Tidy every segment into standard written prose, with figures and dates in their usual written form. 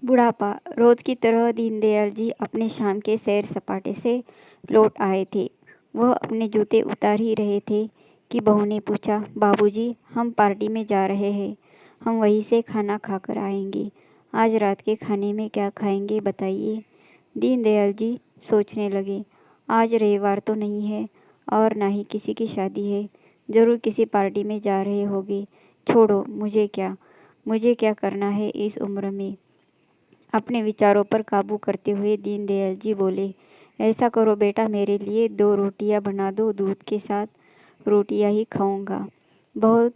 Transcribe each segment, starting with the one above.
बुढ़ापा। रोज की तरह दीनदयाल जी अपने शाम के सैर सपाटे से लौट आए थे। वह अपने जूते उतार ही रहे थे कि बहू ने पूछा, बाबूजी, हम पार्टी में जा रहे हैं। हम वहीं से खाना खाकर आएंगे। आज रात के खाने में क्या खाएंगे बताइए। दीनदयाल जी सोचने लगे। आज रविवार तो नहीं है और ना ही किसी की शादी है। जरूर किसी पार्टी में जा रहे होंगे। छोड़ो, मुझे क्या करना है इस उम्र में। अपने विचारों पर काबू करते हुए दीनदयाल जी बोले, ऐसा करो बेटा, मेरे लिए 2 रोटियां बना दो, दूध के साथ रोटियां ही खाऊंगा। बहुत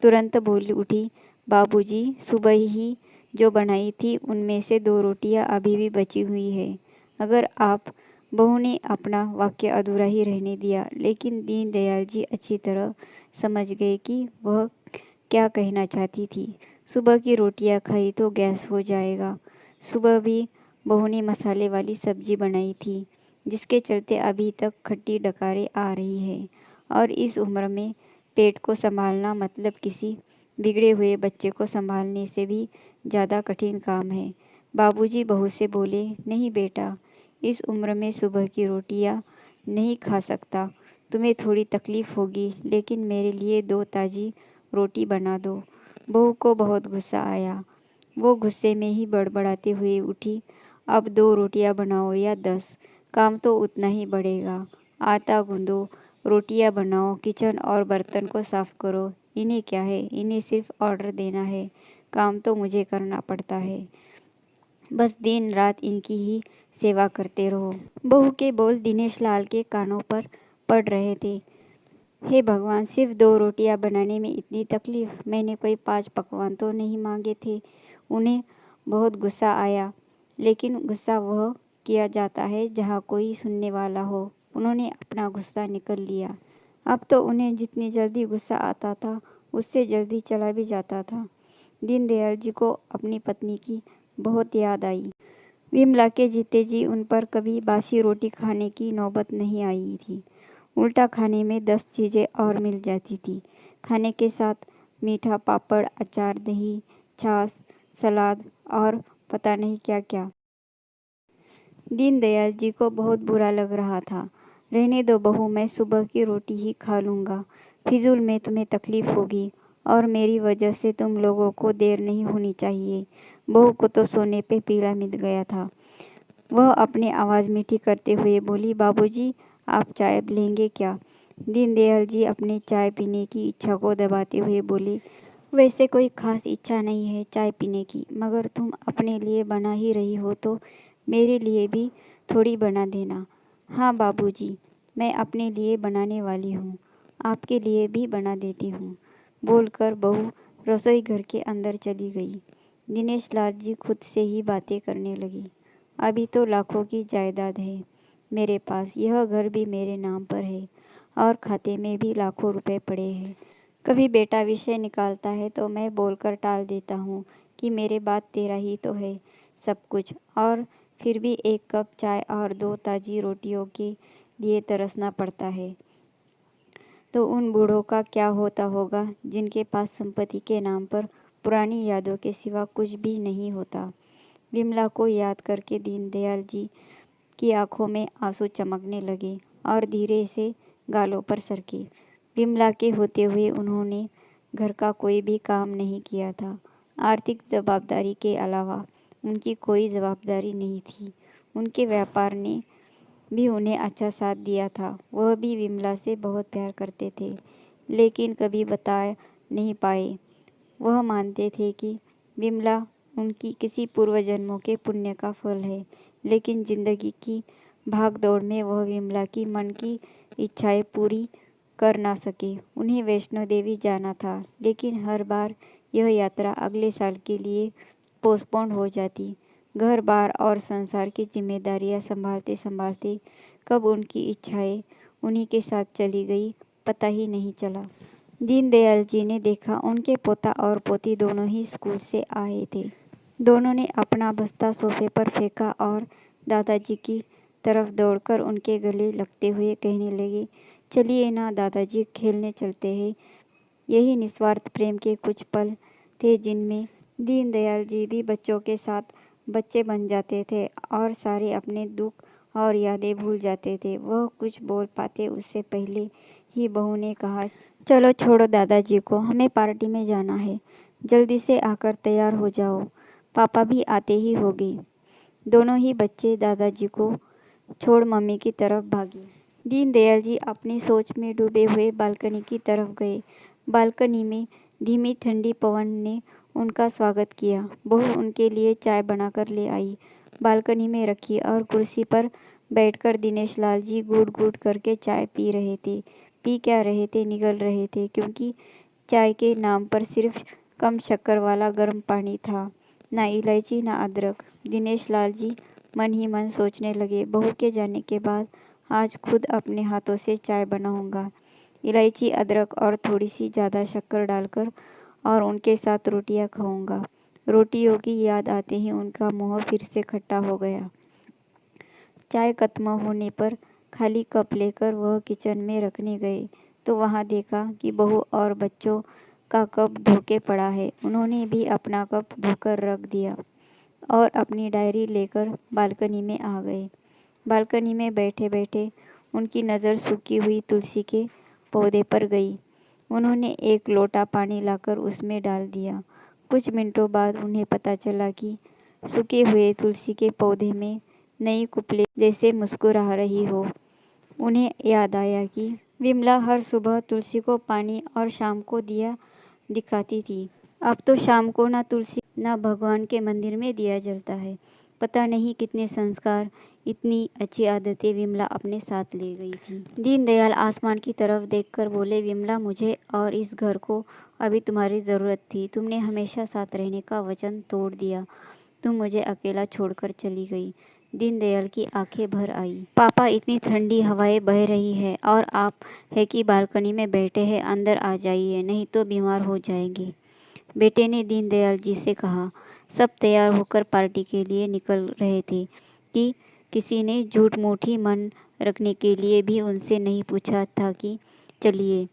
तुरंत बोल उठी, बाबूजी, सुबह ही जो बनाई थी उनमें से 2 रोटियां अभी भी बची हुई है। अगर आप बहू ने अपना वाक्य अधूरा ही रहने दिया, लेकिन दीनदयाल जी अच्छी तरह समझ गए कि वह क्या कहना चाहती थी। सुबह की रोटियां खाई तो गैस हो जाएगा। सुबह भी बहू ने मसाले वाली सब्जी बनाई थी, जिसके चलते अभी तक खट्टी डकारें आ रही है। और इस उम्र में पेट को संभालना मतलब किसी बिगड़े हुए बच्चे को संभालने से भी ज़्यादा कठिन काम है। बाबूजी बहू से बोले, नहीं बेटा, इस उम्र में सुबह की रोटियां नहीं खा सकता। तुम्हें थोड़ी तकलीफ होगी, लेकिन मेरे लिए 2 ताज़ी रोटी बना दो। बहू को बहुत गुस्सा आया। वो गुस्से में ही बड़बड़ाते हुए उठी, अब 2 रोटियां बनाओ या 10, काम तो उतना ही बढ़ेगा। आटा गूंदो, रोटियां बनाओ, किचन और बर्तन को साफ करो। इन्हें क्या है, इन्हें सिर्फ ऑर्डर देना है। काम तो मुझे करना पड़ता है। बस दिन रात इनकी ही सेवा करते रहो। बहू के बोल दिनेश लाल के कानों पर पड़ रहे थे। हे भगवान, सिर्फ 2 रोटियां बनाने में इतनी तकलीफ। मैंने कोई 5 पकवान तो नहीं मांगे थे। उन्हें बहुत गुस्सा आया, लेकिन गुस्सा वह किया जाता है जहाँ कोई सुनने वाला हो। उन्होंने अपना गुस्सा निकल लिया। अब तो उन्हें जितनी जल्दी गुस्सा आता था, उससे जल्दी चला भी जाता था। दीनदयाल जी को अपनी पत्नी की बहुत याद आई। विमला के जीते जी उन पर कभी बासी रोटी खाने की नौबत नहीं आई थी। उल्टा खाने में 10 चीज़ें और मिल जाती थी। खाने के साथ मीठा, पापड़, अचार, दही, छाछ, सलाद और पता नहीं क्या क्या। दीनदयाल जी को बहुत बुरा लग रहा था। रहने दो बहू, मैं सुबह की रोटी ही खा लूँगा। फिजूल में तुम्हें तकलीफ होगी और मेरी वजह से तुम लोगों को देर नहीं होनी चाहिए। बहू को तो सोने पे पीला मिल गया था। वह अपनी आवाज़ मीठी करते हुए बोली, बाबूजी, आप चाय लेंगे क्या? दीनदयाल जी अपने चाय पीने की इच्छा को दबाते हुए बोले, वैसे कोई खास इच्छा नहीं है चाय पीने की, मगर तुम अपने लिए बना ही रही हो तो मेरे लिए भी थोड़ी बना देना। हाँ बाबूजी, मैं अपने लिए बनाने वाली हूँ, आपके लिए भी बना देती हूँ। बोलकर बहू रसोई घर के अंदर चली गई। दिनेश लाल जी खुद से ही बातें करने लगी। अभी तो लाखों की जायदाद है मेरे पास, यह घर भी मेरे नाम पर है और खाते में भी लाखों रुपए पड़े हैं। कभी बेटा विषय निकालता है तो मैं बोलकर टाल देता हूँ कि मेरे बाद तेरा ही तो है सब कुछ, और फिर भी 1 कप चाय और 2 ताज़ी रोटियों के लिए तरसना पड़ता है। तो उन बूढ़ों का क्या होता होगा जिनके पास संपत्ति के नाम पर पुरानी यादों के सिवा कुछ भी नहीं होता। विमला को याद करके दीनदयाल जी की आंखों में आंसू चमकने लगे और धीरे से गालों पर सरके। विमला के होते हुए उन्होंने घर का कोई भी काम नहीं किया था। आर्थिक जवाबदारी के अलावा उनकी कोई जवाबदारी नहीं थी। उनके व्यापार ने भी उन्हें अच्छा साथ दिया था। वह भी विमला से बहुत प्यार करते थे, लेकिन कभी बता नहीं पाए। वह मानते थे कि विमला उनकी किसी पूर्व जन्मों के पुण्य का फल है, लेकिन जिंदगी की भाग दौड़ में वह विमला की मन की इच्छाएं पूरी कर ना सके। उन्हें वैष्णो देवी जाना था, लेकिन हर बार यह यात्रा अगले साल के लिए पोस्टपोन हो जाती। घर बार और संसार की जिम्मेदारियां संभालते संभालते कब उनकी इच्छाएं उन्हीं के साथ चली गई, पता ही नहीं चला। दीनदयाल जी ने देखा उनके पोता और पोती दोनों ही स्कूल से आए थे। दोनों ने अपना बस्ता सोफे पर फेंका और दादाजी की तरफ दौड़कर उनके गले लगते हुए कहने लगे, चलिए ना दादाजी, खेलने चलते हैं। यही निस्वार्थ प्रेम के कुछ पल थे जिनमें दीनदयाल जी भी बच्चों के साथ बच्चे बन जाते थे और सारे अपने दुख और यादें भूल जाते थे। वह कुछ बोल पाते उससे पहले ही बहू ने कहा, चलो छोड़ो दादाजी को, हमें पार्टी में जाना है। जल्दी से आकर तैयार हो जाओ, पापा भी आते ही होंगे। दोनों ही बच्चे दादाजी को छोड़ मम्मी की तरफ भागे। दीनदयाल जी अपनी सोच में डूबे हुए बालकनी की तरफ गए। बालकनी में धीमी ठंडी पवन ने उनका स्वागत किया। बहू उनके लिए चाय बनाकर ले आई, बालकनी में रखी और कुर्सी पर बैठकर दिनेश लाल जी घूट घूट करके चाय पी रहे थे। पी क्या रहे थे, निगल रहे थे, क्योंकि चाय के नाम पर सिर्फ कम शक्कर वाला गर्म पानी था, ना इलायची ना अदरक। दिनेश लाल जी मन ही मन सोचने लगे, बहू के जाने के बाद आज खुद अपने हाथों से चाय बनाऊंगा, इलायची अदरक और थोड़ी सी ज़्यादा शक्कर डालकर, और उनके साथ रोटियां खाऊंगा। रोटियों की याद आते ही उनका मुंह फिर से खट्टा हो गया। चाय खत्म होने पर खाली कप लेकर वह किचन में रखने गए तो वहां देखा कि बहू और बच्चों का कप धोके पड़ा है। उन्होंने भी अपना कप धोकर रख दिया और अपनी डायरी लेकर बालकनी में आ गए। बालकनी में बैठे बैठे उनकी नज़र सूखी हुई तुलसी के पौधे पर गई। उन्होंने एक लोटा पानी लाकर उसमें डाल दिया। कुछ मिनटों बाद उन्हें पता चला कि सूखे हुए तुलसी के पौधे में नई कुपले जैसे मुस्कुरा रही हो। उन्हें याद आया कि विमला हर सुबह तुलसी को पानी और शाम को दिया दिखाती थी। अब तो शाम को ना तुलसी ना भगवान के मंदिर में दिया जलता है। पता नहीं कितने संस्कार, इतनी अच्छी आदतें विमला अपने साथ ले गई थी। दीनदयाल आसमान की तरफ देखकर बोले, विमला, मुझे और इस घर को अभी तुम्हारी ज़रूरत थी। तुमने हमेशा साथ रहने का वचन तोड़ दिया। तुम मुझे अकेला छोड़कर चली गई। दीनदयाल की आंखें भर आई। पापा, इतनी ठंडी हवाएं बह रही है और आप है कि बालकनी में बैठे हैं, अंदर आ जाइए, नहीं तो बीमार हो जाएंगे। बेटे ने दीनदयाल जी से कहा। सब तैयार होकर पार्टी के लिए निकल रहे थे कि किसी ने झूठ मूठी मन रखने के लिए भी उनसे नहीं पूछा था कि चलिए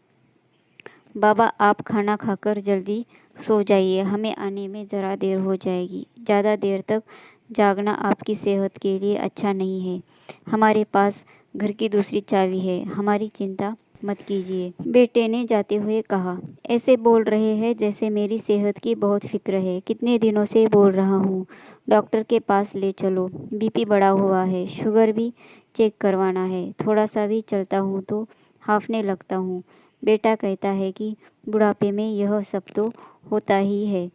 बाबा, आप खाना खाकर जल्दी सो जाइए, हमें आने में ज़रा देर हो जाएगी। ज़्यादा देर तक जागना आपकी सेहत के लिए अच्छा नहीं है। हमारे पास घर की दूसरी चाबी है, हमारी चिंता मत कीजिए, बेटे ने जाते हुए कहा। ऐसे बोल रहे हैं जैसे मेरी सेहत की बहुत फिक्र है। कितने दिनों से बोल रहा हूँ, डॉक्टर के पास ले चलो, बीपी बढ़ा हुआ है, शुगर भी चेक करवाना है। थोड़ा सा भी चलता हूँ तो हांफने लगता हूँ। बेटा कहता है कि बुढ़ापे में यह सब तो होता ही है।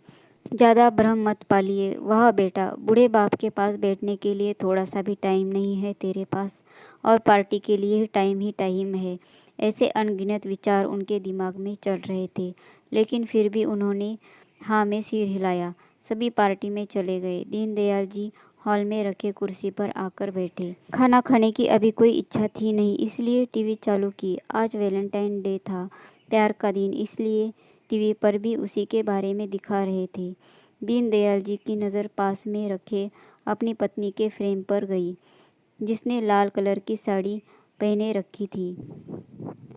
ज़्यादा भ्रम मत पालिए। वाह बेटा, बूढ़े बाप के पास बैठने के लिए थोड़ा सा भी टाइम नहीं है तेरे पास, और पार्टी के लिए टाइम ही टाइम है। ऐसे अनगिनत विचार उनके दिमाग में चल रहे थे, लेकिन फिर भी उन्होंने हाँ में सिर हिलाया। सभी पार्टी में चले गए। दीनदयाल जी हॉल में रखे कुर्सी पर आकर बैठे। खाना खाने की अभी कोई इच्छा थी नहीं, इसलिए टीवी चालू की। आज वैलेंटाइन डे था, प्यार का दिन, इसलिए टीवी पर भी उसी के बारे में दिखा रहे थे। दीनदयाल जी की नज़र पास में रखे अपनी पत्नी के फ्रेम पर गई, जिसने लाल कलर की साड़ी पहने रखी थी।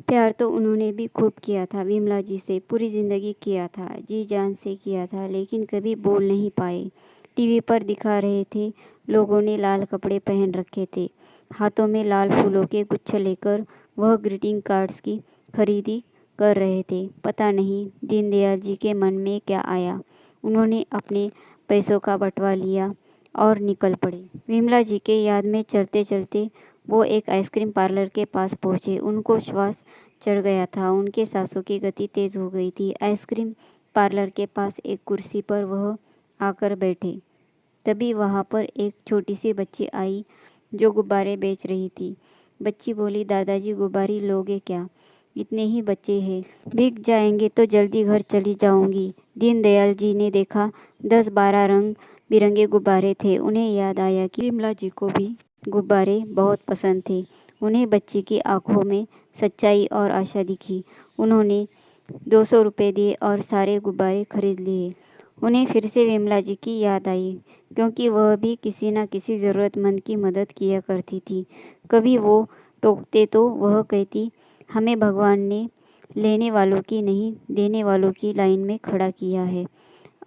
प्यार तो उन्होंने भी खूब किया था, विमला जी से पूरी ज़िंदगी किया था, जी जान से किया था, लेकिन कभी बोल नहीं पाए। टीवी पर दिखा रहे थे, लोगों ने लाल कपड़े पहन रखे थे, हाथों में लाल फूलों के गुच्छे लेकर वह ग्रीटिंग कार्ड्स की खरीदी कर रहे थे। पता नहीं दीनदयाल जी के मन में क्या आया, उन्होंने अपने पैसों का बंटवा लिया और निकल पड़े। विमला जी के याद में चलते चलते वो एक आइसक्रीम पार्लर के पास पहुँचे। उनको श्वास चढ़ गया था, उनके सांसों की गति तेज हो गई थी। आइसक्रीम पार्लर के पास एक कुर्सी पर वह आकर बैठे। तभी वहाँ पर एक छोटी सी बच्ची आई जो गुब्बारे बेच रही थी। बच्ची बोली, दादाजी गुब्बारे लोगे क्या? इतने ही बच्चे हैं, बिक जाएंगे तो जल्दी घर चली जाऊंगी। दीनदयाल जी ने देखा 10-12 रंग बिरंगे गुब्बारे थे। उन्हें याद आया कि विमला जी को भी गुब्बारे बहुत पसंद थे। उन्हें बच्ची की आंखों में सच्चाई और आशा दिखी। उन्होंने 200 रुपये दिए और सारे गुब्बारे खरीद लिए। उन्हें फिर से विमला जी की याद आई, क्योंकि वह भी किसी न किसी ज़रूरतमंद की मदद किया करती थी। कभी वो टोकते तो वह कहती, हमें भगवान ने लेने वालों की नहीं, देने वालों की लाइन में खड़ा किया है,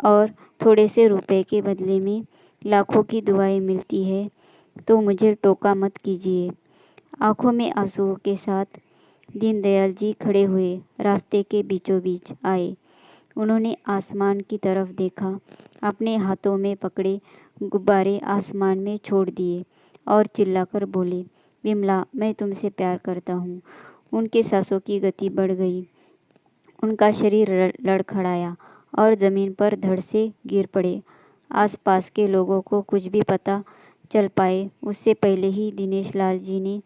और थोड़े से रुपए के बदले में लाखों की दुआएं मिलती है तो मुझे टोका मत कीजिए। आंखों में आंसुओं के साथ दीनदयाल जी खड़े हुए रास्ते के बीचों बीच आए। उन्होंने आसमान की तरफ देखा, अपने हाथों में पकड़े गुब्बारे आसमान में छोड़ दिए और चिल्लाकर बोले, विमला, मैं तुमसे प्यार करता हूँ। उनके सांसों की गति बढ़ गई, उनका शरीर लड़खड़ाया और ज़मीन पर धड़ से गिर पड़े। आसपास के लोगों को कुछ भी पता चल पाए उससे पहले ही दिनेश लाल जी ने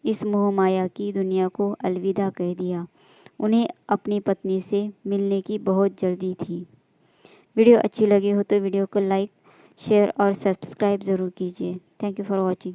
इस मोह माया की दुनिया को अलविदा कह दिया। उन्हें अपनी पत्नी से मिलने की बहुत जल्दी थी। वीडियो अच्छी लगी हो तो वीडियो को लाइक, शेयर और सब्सक्राइब ज़रूर कीजिए। Thank you for watching.